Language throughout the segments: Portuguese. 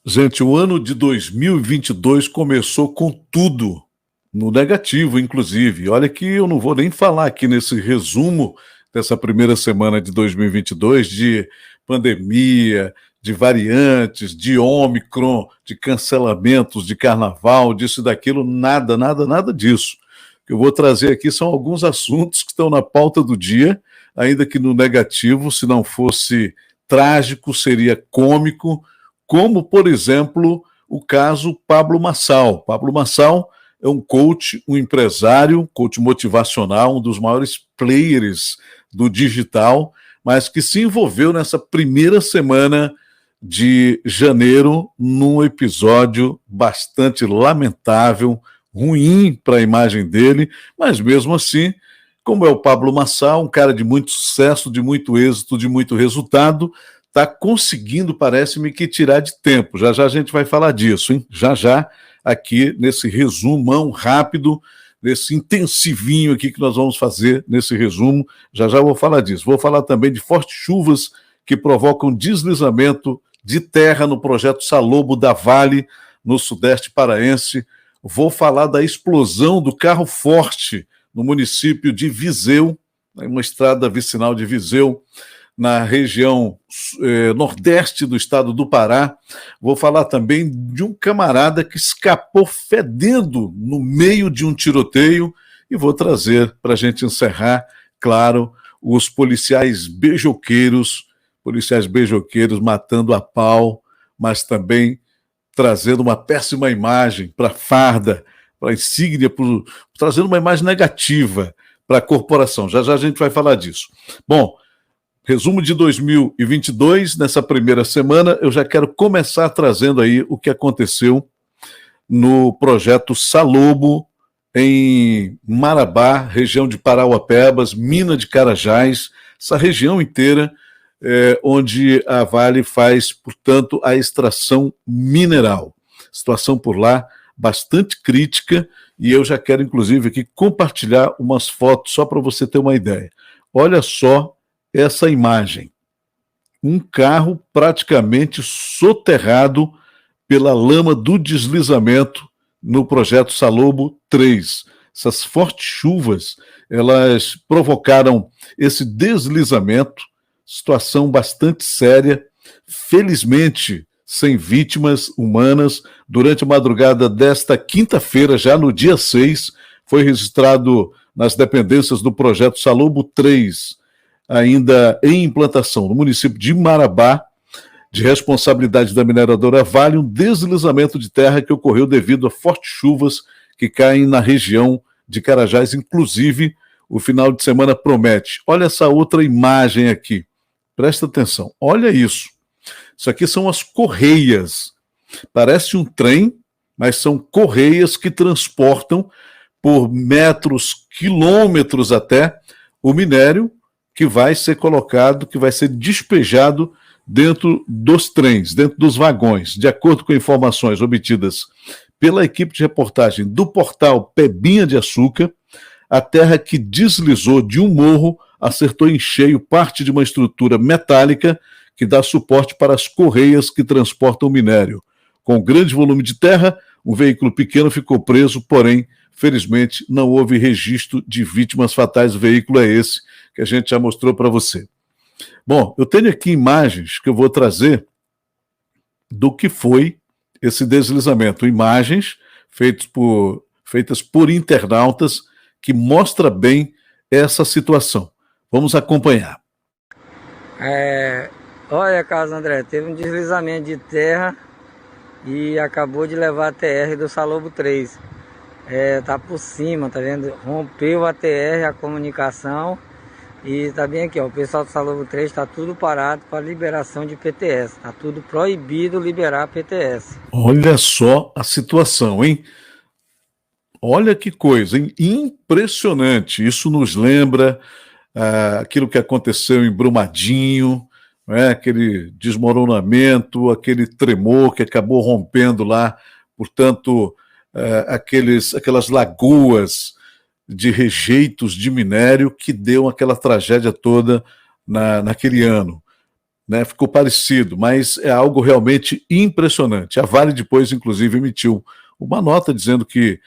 Gente, o ano de 2022 começou com tudo, no negativo, inclusive. Olha que eu não vou nem falar aqui nesse resumo dessa primeira semana de 2022 de pandemia, de variantes, de Ômicron, de cancelamentos de carnaval, disso e daquilo, nada, nada, nada disso. O que eu vou trazer aqui são alguns assuntos que estão na pauta do dia, ainda que no negativo, se não fosse trágico, seria cômico, como, por exemplo, o caso Pablo Marçal. Pablo Marçal é um coach, um empresário, coach motivacional, um dos maiores players do digital, mas que se envolveu nessa primeira semana de janeiro num episódio bastante lamentável, ruim para a imagem dele, mas mesmo assim, como é o Pablo Marçal, um cara de muito sucesso, de muito êxito, de muito resultado, está conseguindo, parece-me, que tirar de tempo. Já já a gente vai falar disso, hein? Já já, aqui nesse resumão rápido, nesse intensivinho aqui que nós vamos fazer nesse resumo, já já eu vou falar disso. Vou falar também de fortes chuvas que provocam deslizamento de terra no projeto Salobo da Vale, no sudeste paraense. Vou falar da explosão do carro forte no município de Viseu, uma estrada vicinal de Viseu, na região nordeste do estado do Pará. Vou falar também de um camarada que escapou fedendo no meio de um tiroteio e vou trazer, para a gente encerrar, claro, os policiais beijoqueiros matando a pau, mas também trazendo uma péssima imagem para a farda, para a insígnia, trazendo uma imagem negativa para a corporação. Já já a gente vai falar disso. Bom, resumo de 2022, nessa primeira semana, eu já quero começar trazendo aí o que aconteceu no projeto Salobo, em Marabá, região de Parauapebas, Mina de Carajás, essa região inteira, onde a Vale faz, portanto, a extração mineral. Situação por lá bastante crítica, e eu já quero, inclusive, aqui compartilhar umas fotos, só para você ter uma ideia. Olha só essa imagem. Um carro praticamente soterrado pela lama do deslizamento no projeto Salobo 3. Essas fortes chuvas, elas provocaram esse deslizamento, situação bastante séria, felizmente sem vítimas humanas. Durante a madrugada desta quinta-feira, já no dia 6, foi registrado nas dependências do projeto Salobo 3, ainda em implantação no município de Marabá, de responsabilidade da mineradora Vale, um deslizamento de terra que ocorreu devido a fortes chuvas que caem na região de Carajás. Inclusive, o final de semana promete. Olha essa outra imagem aqui. Presta atenção. Olha isso. Isso aqui são as correias. Parece um trem, mas são correias que transportam por metros, quilômetros até, o minério que vai ser colocado, que vai ser despejado dentro dos trens, dentro dos vagões. De acordo com informações obtidas pela equipe de reportagem do portal Pebinha de Açúcar, a terra que deslizou de um morro acertou em cheio parte de uma estrutura metálica que dá suporte para as correias que transportam o minério. Com grande volume de terra, um veículo pequeno ficou preso, porém, felizmente, não houve registro de vítimas fatais. O veículo é esse que a gente já mostrou para você. Bom, eu tenho aqui imagens que eu vou trazer do que foi esse deslizamento. Imagens feitas por internautas que mostra bem essa situação. Vamos acompanhar. Olha, Carlos André, teve um deslizamento de terra e acabou de levar a TR do Salobo 3. Tá por cima, tá vendo? Rompeu a TR, a comunicação, e tá bem aqui, ó. O pessoal do Salobo 3 tá tudo parado para liberação de PTS. Tá tudo proibido liberar PTS. Olha só a situação, hein? Olha que coisa, hein? Impressionante. Isso nos lembra aquilo que aconteceu em Brumadinho, né? Aquele desmoronamento, aquele tremor que acabou rompendo lá, portanto, aquelas lagoas de rejeitos de minério que deu aquela tragédia toda naquele ano. né? Ficou parecido, mas é algo realmente impressionante. A Vale depois, inclusive, emitiu uma nota dizendo que,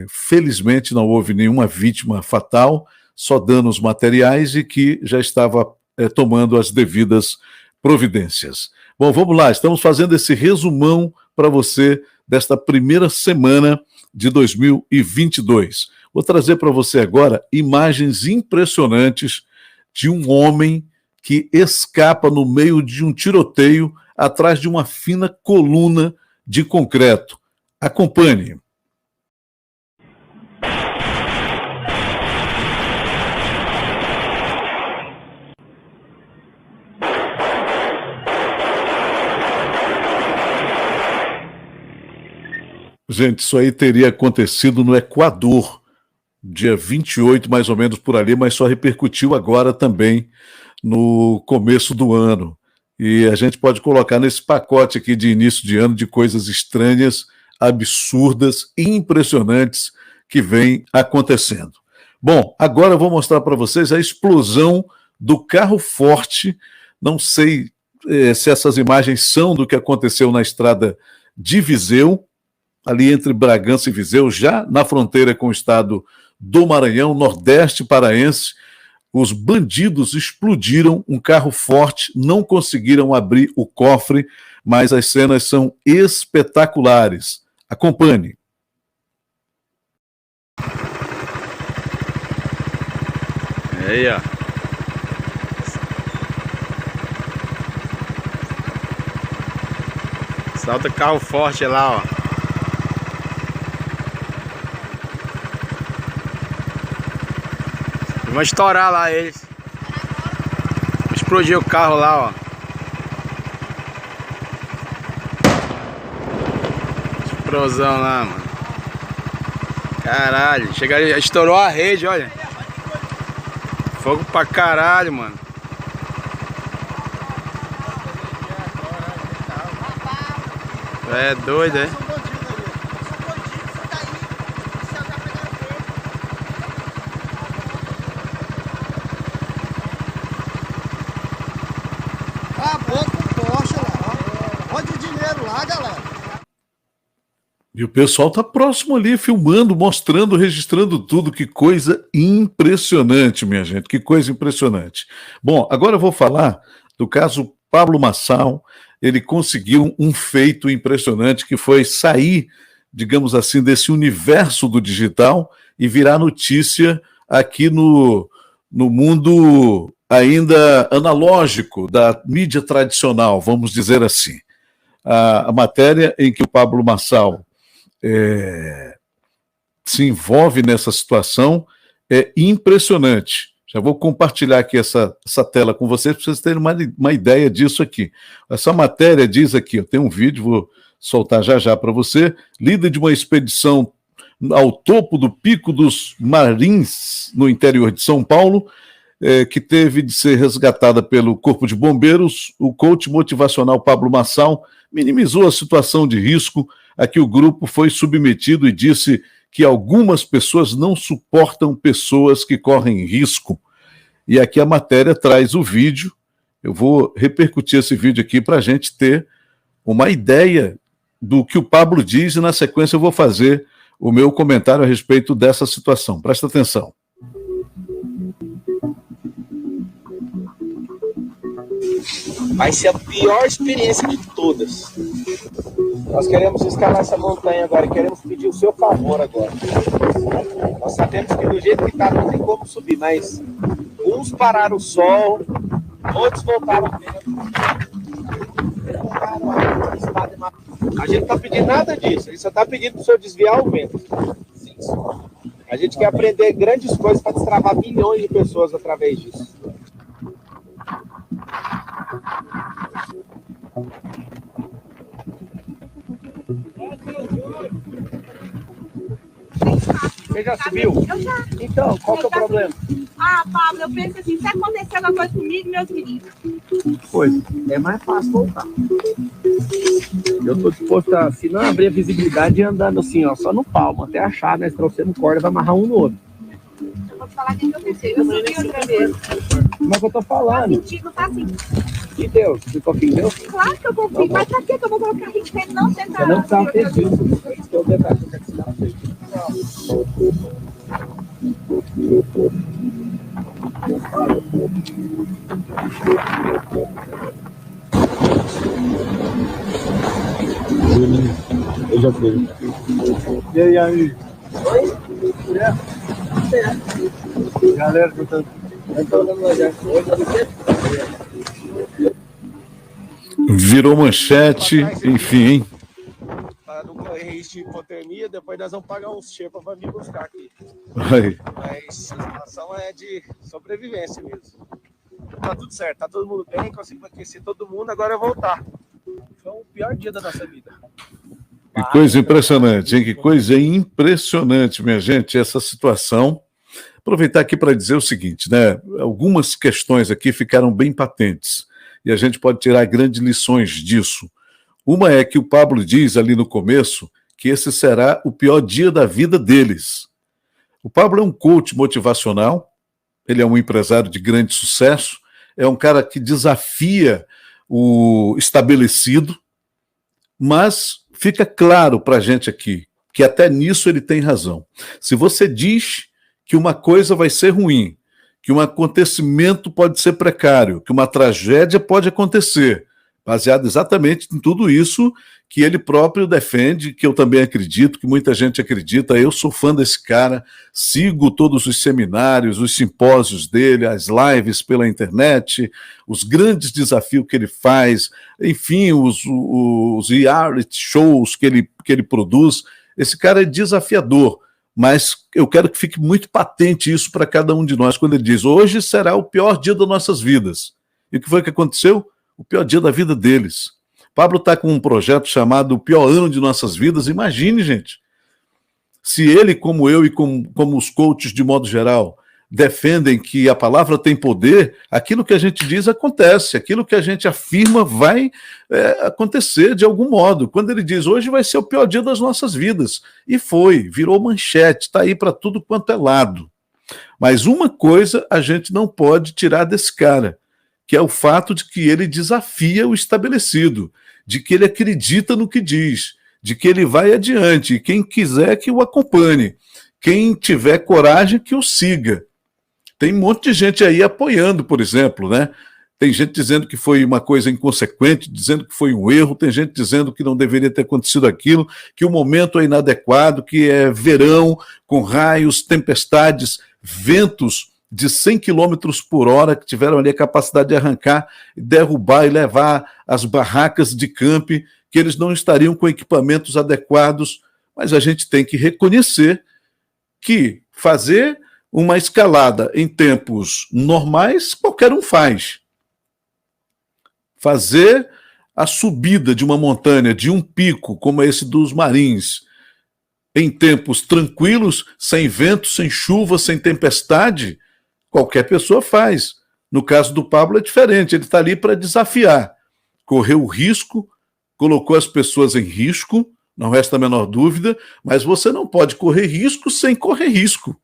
felizmente, não houve nenhuma vítima fatal, só danos materiais e que já estava tomando as devidas providências. Bom, vamos lá, estamos fazendo esse resumão para você desta primeira semana de 2022. Vou trazer para você agora imagens impressionantes de um homem que escapa no meio de um tiroteio atrás de uma fina coluna de concreto. Acompanhe. Gente, isso aí teria acontecido no Equador, dia 28, mais ou menos por ali, mas só repercutiu agora também no começo do ano. E a gente pode colocar nesse pacote aqui de início de ano de coisas estranhas, absurdas e impressionantes que vem acontecendo. Bom, agora eu vou mostrar para vocês a explosão do carro forte. Não sei se essas imagens são do que aconteceu na estrada de Viseu, ali entre Bragança e Viseu, já na fronteira com o estado do Maranhão, nordeste paraense. Os bandidos explodiram um carro forte, não conseguiram abrir o cofre, mas as cenas são espetaculares. Acompanhe. Aí, ó. Salta carro forte lá, ó. Vão estourar lá eles. Explodiu o carro lá, ó. Explosão lá, mano. Caralho, chegaram, estourou a rede, olha. Fogo pra caralho, mano. É doido, é? Acabou com o Porsche lá, ó. Olha o dinheiro lá, galera. E o pessoal está próximo ali, filmando, mostrando, registrando tudo. Que coisa impressionante, minha gente, que coisa impressionante. Bom, agora eu vou falar do caso Pablo Marçal. Ele conseguiu um feito impressionante, que foi sair, digamos assim, desse universo do digital e virar notícia aqui no mundo ainda analógico da mídia tradicional, vamos dizer assim. A matéria em que o Pablo Marçal se envolve nessa situação é impressionante. Já vou compartilhar aqui essa tela com vocês para vocês terem uma ideia disso aqui. Essa matéria diz aqui, eu tenho um vídeo, vou soltar já para você. Líder de uma expedição ao topo do Pico dos Marins, no interior de São Paulo, que teve de ser resgatada pelo Corpo de Bombeiros, o coach motivacional Pablo Marçal minimizou a situação de risco a que o grupo foi submetido e disse que algumas pessoas não suportam pessoas que correm risco. E aqui a matéria traz o vídeo. Eu vou repercutir esse vídeo aqui para a gente ter uma ideia do que o Pablo diz e na sequência eu vou fazer o meu comentário a respeito dessa situação. Presta atenção. Vai ser a pior experiência de todas. Nós queremos escalar essa montanha agora, queremos pedir o seu favor agora. Nós sabemos que do jeito que está não tem como subir, mas uns pararam o sol, outros voltaram o vento. A gente não está pedindo nada disso, a gente só está pedindo para o senhor desviar o vento. A gente quer aprender grandes coisas para destravar milhões de pessoas através disso. Você já subiu? Eu já. Então, qual que é o problema? Ah, Pablo, eu penso assim, se acontecer alguma coisa comigo, meus meninos. Pois, é mais fácil voltar. Eu estou disposto a, se não abrir a visibilidade, andando assim, ó, só no palmo, até achar, né? Se trouxer no corda, vai amarrar um no outro. Eu vou te falar o que eu pensei. Eu subi outra vez. Mas eu tô Tá falando. mentindo, não tá assim. E Deus? Você confia em Deus? Claro que eu confio, mas pra que eu vou colocar risco? Ele não tenta... Você não precisava ter dito. Esse que é o detalhe. Você quer que você não fez. Eu já fui. E aí, amigo? Oi? Galera, eu tô olhando já. Virou manchete, enfim, hein? Para não correr risco de hipotermia, depois nós vamos pagar uns xepa para vir buscar aqui. Aí. Mas a situação é de sobrevivência mesmo. Tá tudo certo, tá todo mundo bem, conseguimos aquecer todo mundo, agora é voltar. Foi o pior dia da nossa vida. Que coisa impressionante, hein? Que coisa impressionante, minha gente, essa situação. Aproveitar aqui para dizer o seguinte, né? Algumas questões aqui ficaram bem patentes e a gente pode tirar grandes lições disso. Uma é que o Pablo diz ali no começo que esse será o pior dia da vida deles. O Pablo é um coach motivacional, ele é um empresário de grande sucesso, é um cara que desafia o estabelecido, mas fica claro para a gente aqui que até nisso ele tem razão. Se você diz que uma coisa vai ser ruim, que um acontecimento pode ser precário, que uma tragédia pode acontecer, baseado exatamente em tudo isso que ele próprio defende, que eu também acredito, que muita gente acredita. Eu sou fã desse cara, sigo todos os seminários, os simpósios dele, as lives pela internet, os grandes desafios que ele faz, enfim, os reality shows que ele produz. Esse cara é desafiador, mas eu quero que fique muito patente isso para cada um de nós, quando ele diz, hoje será o pior dia das nossas vidas. E o que foi que aconteceu? O pior dia da vida deles. Pablo está com um projeto chamado O Pior Ano de Nossas Vidas. Imagine, gente, se ele, como eu e como os coaches de modo geral, defendem que a palavra tem poder, aquilo que a gente diz acontece, aquilo que a gente afirma vai acontecer de algum modo. Quando ele diz, hoje vai ser o pior dia das nossas vidas, e foi, virou manchete, está aí para tudo quanto é lado. Mas uma coisa a gente não pode tirar desse cara, que é o fato de que ele desafia o estabelecido, de que ele acredita no que diz, de que ele vai adiante, e quem quiser que o acompanhe, quem tiver coragem que o siga. Tem um monte de gente aí apoiando, por exemplo, né? Tem gente dizendo que foi uma coisa inconsequente, dizendo que foi um erro, tem gente dizendo que não deveria ter acontecido aquilo, que o momento é inadequado, que é verão, com raios, tempestades, ventos de 100 km por hora, que tiveram ali a capacidade de arrancar, derrubar e levar as barracas de camping, que eles não estariam com equipamentos adequados, mas a gente tem que reconhecer que fazer uma escalada em tempos normais, qualquer um faz. Fazer a subida de uma montanha, de um pico, como esse dos Marins, em tempos tranquilos, sem vento, sem chuva, sem tempestade, qualquer pessoa faz. No caso do Pablo é diferente, ele está ali para desafiar. Correu o risco, colocou as pessoas em risco, não resta a menor dúvida, mas você não pode correr risco sem correr risco.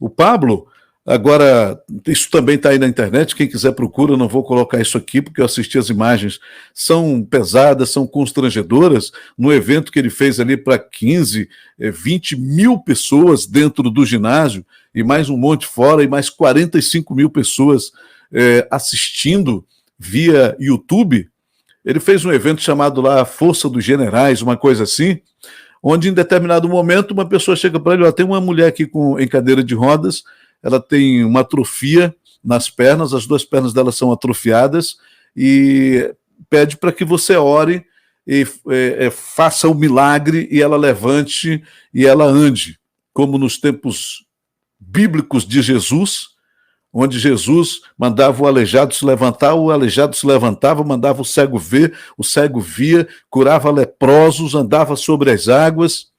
O Pablo, agora, isso também está aí na internet, quem quiser procura, eu não vou colocar isso aqui, porque eu assisti as imagens, são pesadas, são constrangedoras, no evento que ele fez ali para 15, 20 mil pessoas dentro do ginásio, e mais um monte fora, e mais 45 mil pessoas assistindo via YouTube. Ele fez um evento chamado lá A Força dos Generais, uma coisa assim, onde em determinado momento uma pessoa chega para ele, tem uma mulher aqui em cadeira de rodas, ela tem uma atrofia nas pernas, as duas pernas dela são atrofiadas, e pede para que você ore e faça o milagre e ela levante e ela ande, como nos tempos bíblicos de Jesus, onde Jesus mandava o aleijado se levantar, o aleijado se levantava, mandava o cego ver, o cego via, curava leprosos, andava sobre as águas.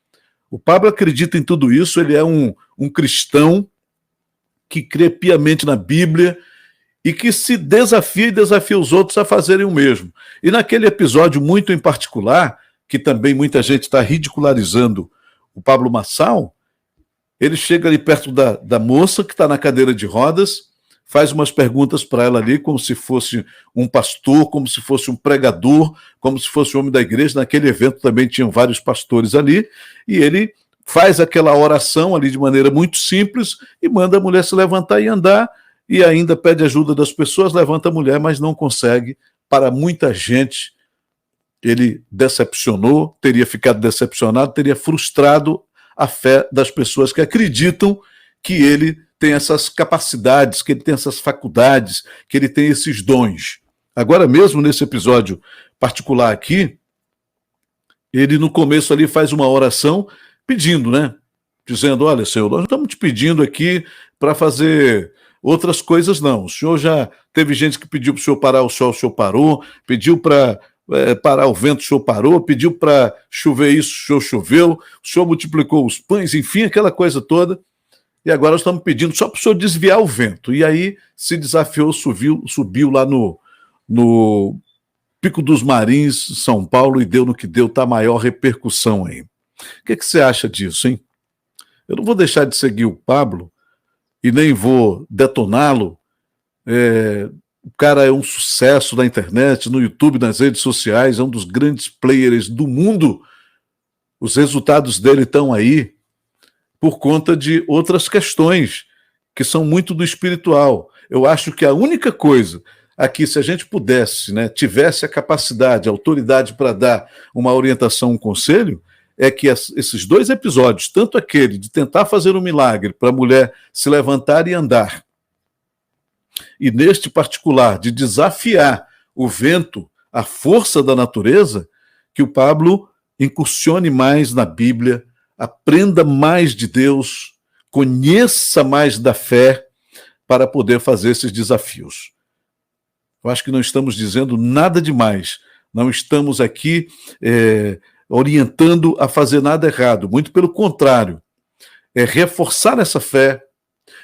O Pablo acredita em tudo isso, ele é um cristão que crê piamente na Bíblia e que se desafia e desafia os outros a fazerem o mesmo. E naquele episódio muito em particular, que também muita gente está ridicularizando o Pablo Marçal, ele chega ali perto da moça que está na cadeira de rodas, faz umas perguntas para ela ali, como se fosse um pastor, como se fosse um pregador, como se fosse um homem da igreja. Naquele evento também tinham vários pastores ali, e ele faz aquela oração ali de maneira muito simples e manda a mulher se levantar e andar, e ainda pede ajuda das pessoas, levanta a mulher, mas não consegue. Para muita gente, ele decepcionou, teria ficado decepcionado, teria frustrado a fé das pessoas que acreditam que ele tem essas capacidades, que ele tem essas faculdades, que ele tem esses dons. Agora mesmo, nesse episódio particular aqui, ele no começo ali faz uma oração pedindo, né? Dizendo, olha, Senhor, nós não estamos te pedindo aqui para fazer outras coisas, não. O Senhor já teve gente que pediu para o Senhor parar o sol, o Senhor parou, pediu para parar o vento, o Senhor parou, pediu para chover isso, o Senhor choveu, o Senhor multiplicou os pães, enfim, aquela coisa toda. E agora nós estamos pedindo só para o Senhor desviar o vento. E aí se desafiou, subiu lá no Pico dos Marins, São Paulo, e deu no que deu, está a maior repercussão aí. O que você acha disso, hein? Eu não vou deixar de seguir o Pablo e nem vou detoná-lo. O cara é um sucesso na internet, no YouTube, nas redes sociais, é um dos grandes players do mundo. Os resultados dele estão aí por conta de outras questões que são muito do espiritual. Eu acho que a única coisa aqui, se a gente pudesse, né, tivesse a capacidade, a autoridade para dar uma orientação, um conselho, é que esses dois episódios, tanto aquele de tentar fazer um milagre para a mulher se levantar e andar, e neste particular de desafiar o vento, a força da natureza, que o Pablo incursione mais na Bíblia, aprenda mais de Deus, conheça mais da fé para poder fazer esses desafios. Eu acho que não estamos dizendo nada demais, não estamos aqui orientando a fazer nada errado, muito pelo contrário, é reforçar essa fé,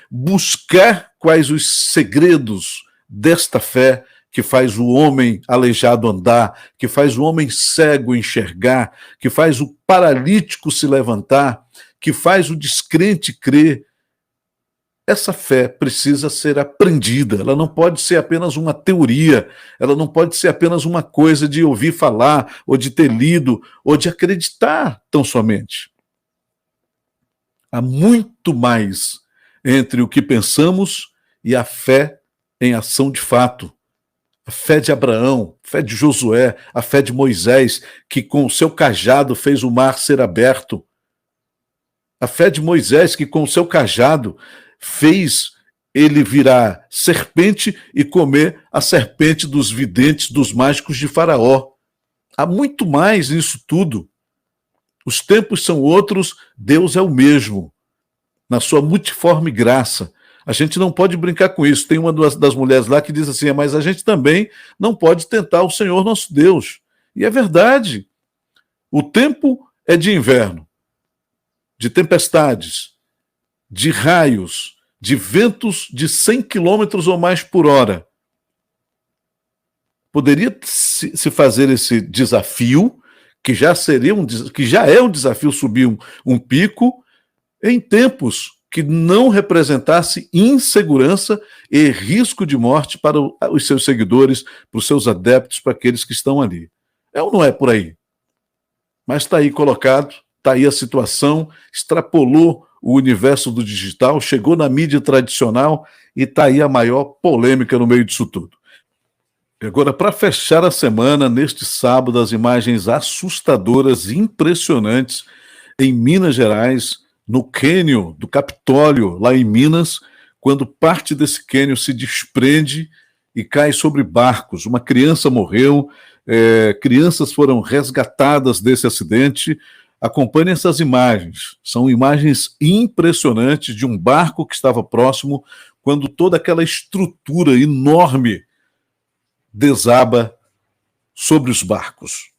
buscar quais os segredos desta fé que faz o homem aleijado andar, que faz o homem cego enxergar, que faz o paralítico se levantar, que faz o descrente crer. Essa fé precisa ser aprendida, ela não pode ser apenas uma teoria, ela não pode ser apenas uma coisa de ouvir falar, ou de ter lido, ou de acreditar tão somente. Há muito mais entre o que pensamos e a fé em ação de fato. A fé de Abraão, a fé de Josué, a fé de Moisés, que com o seu cajado fez o mar ser aberto. A fé de Moisés, que com o seu cajado fez ele virar serpente e comer a serpente dos videntes, dos mágicos de Faraó. Há muito mais nisso tudo. Os tempos são outros, Deus é o mesmo, na sua multiforme graça. A gente não pode brincar com isso. Tem uma das mulheres lá que diz assim, mas a gente também não pode tentar o Senhor nosso Deus. E é verdade. O tempo é de inverno, de tempestades, de raios, de ventos de 100 quilômetros ou mais por hora. Poderia se fazer esse desafio, que já é um desafio subir um pico, em tempos que não representasse insegurança e risco de morte para os seus seguidores, para os seus adeptos, para aqueles que estão ali. É ou não é por aí? Mas está aí colocado, está aí a situação, extrapolou o universo do digital, chegou na mídia tradicional e está aí a maior polêmica no meio disso tudo. E agora, para fechar a semana, neste sábado, as imagens assustadoras, impressionantes, em Minas Gerais, no cânion do Capitólio, lá em Minas, quando parte desse cânion se desprende e cai sobre barcos. Uma criança morreu, crianças foram resgatadas desse acidente. Acompanhe essas imagens. São imagens impressionantes de um barco que estava próximo, quando toda aquela estrutura enorme desaba sobre os barcos.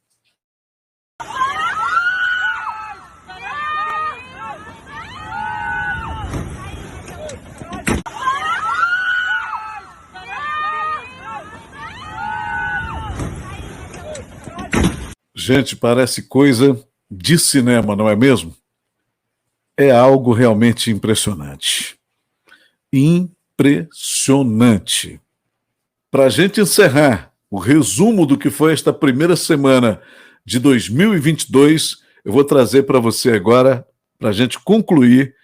Gente, parece coisa de cinema, não é mesmo? É algo realmente impressionante. Impressionante. impressionante. Para a gente encerrar o resumo do que foi esta primeira semana de 2022, eu vou trazer para você agora, para a gente concluir,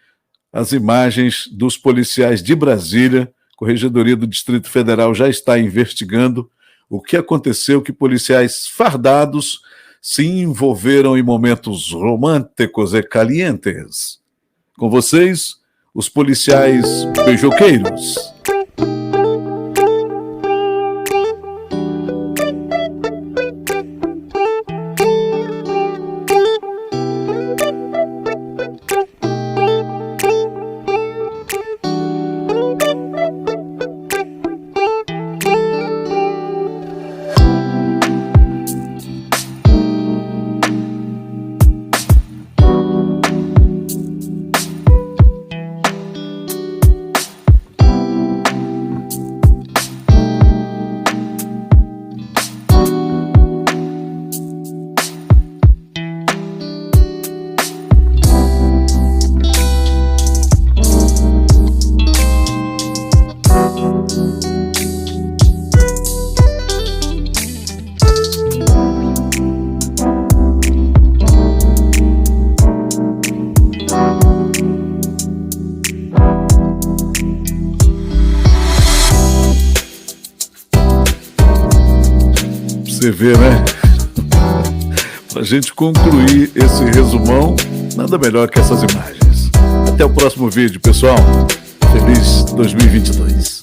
as imagens dos policiais de Brasília. A Corregedoria do Distrito Federal já está investigando o que aconteceu, que policiais fardados se envolveram em momentos românticos e calientes. Com vocês, os policiais beijoqueiros. Você vê, né? Pra gente concluir esse resumão, nada melhor que essas imagens. Até o próximo vídeo, pessoal. Feliz 2022.